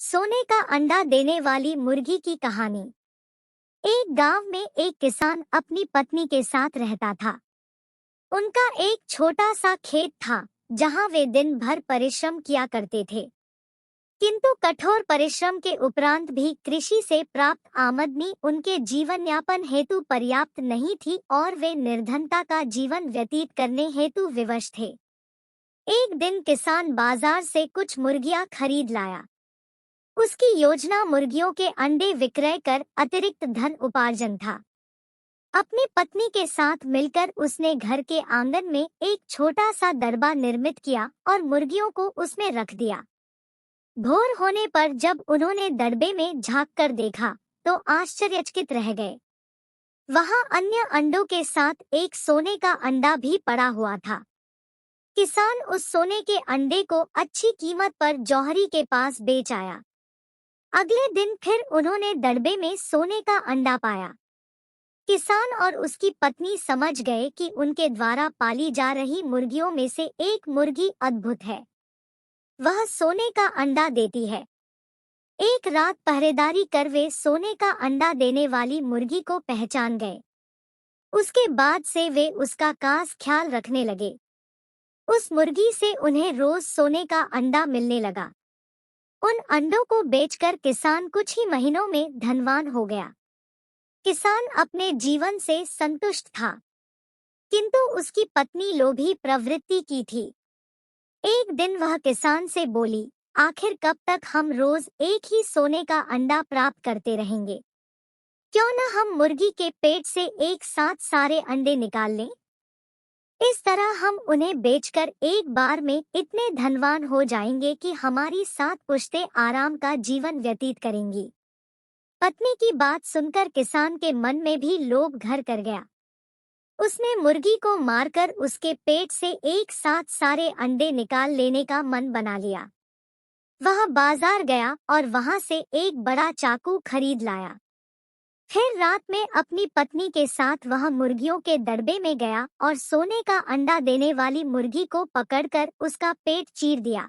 सोने का अंडा देने वाली मुर्गी की कहानी। एक गांव में एक किसान अपनी पत्नी के साथ रहता था। उनका एक छोटा सा खेत था जहां वे दिन भर परिश्रम किया करते थे। किंतु कठोर परिश्रम के उपरांत भी कृषि से प्राप्त आमदनी उनके जीवन यापन हेतु पर्याप्त नहीं थी और वे निर्धनता का जीवन व्यतीत करने हेतु विवश थे। एक दिन किसान बाजार से कुछ मुर्गियां खरीद लाया। उसकी योजना मुर्गियों के अंडे विक्रय कर अतिरिक्त धन उपार्जन था। अपनी पत्नी के साथ मिलकर उसने घर के आंगन में एक छोटा सा दरबा निर्मित किया और मुर्गियों को उसमें रख दिया। भोर होने पर जब उन्होंने दड़बे में झांक कर देखा तो आश्चर्यचकित रह गए। वहां अन्य अंडों के साथ एक सोने का अंडा भी पड़ा हुआ था। किसान उस सोने के अंडे को अच्छी कीमत पर जौहरी के पास बेच आया। अगले दिन फिर उन्होंने दड़बे में सोने का अंडा पाया। किसान और उसकी पत्नी समझ गए कि उनके द्वारा पाली जा रही मुर्गियों में से एक मुर्गी अद्भुत है। वह सोने का अंडा देती है। एक रात पहरेदारी कर वे सोने का अंडा देने वाली मुर्गी को पहचान गए। उसके बाद से वे उसका खास ख्याल रखने लगे। उस मुर्गी से उन्हें रोज सोने का अंडा मिलने लगा। उन अंडों को बेचकर किसान कुछ ही महीनों में धनवान हो गया। किसान अपने जीवन से संतुष्ट था, किंतु उसकी पत्नी लोभी प्रवृत्ति की थी। एक दिन वह किसान से बोली, आखिर कब तक हम रोज एक ही सोने का अंडा प्राप्त करते रहेंगे? क्यों न हम मुर्गी के पेट से एक साथ सारे अंडे निकाल लें? इस तरह हम उन्हें बेचकर एक बार में इतने धनवान हो जाएंगे कि हमारी 7 पुश्तें आराम का जीवन व्यतीत करेंगी। पत्नी की बात सुनकर किसान के मन में भी लोभ घर कर गया। उसने मुर्गी को मारकर उसके पेट से एक साथ सारे अंडे निकाल लेने का मन बना लिया। वह बाजार गया और वहां से एक बड़ा चाकू खरीद लाया। फिर रात में अपनी पत्नी के साथ वह मुर्गियों के दड़बे में गया और सोने का अंडा देने वाली मुर्गी को पकड़कर उसका पेट चीर दिया।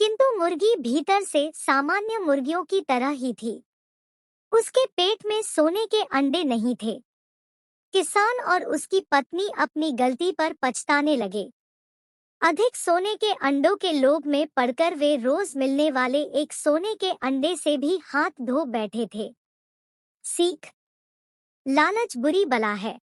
किंतु मुर्गी भीतर से सामान्य मुर्गियों की तरह ही थी। उसके पेट में सोने के अंडे नहीं थे। किसान और उसकी पत्नी अपनी गलती पर पछताने लगे। अधिक सोने के अंडों के लोभ में पड़कर वे रोज मिलने वाले एक सोने के अंडे से भी हाथ धो बैठे थे। सीख: लालच बुरी बला है।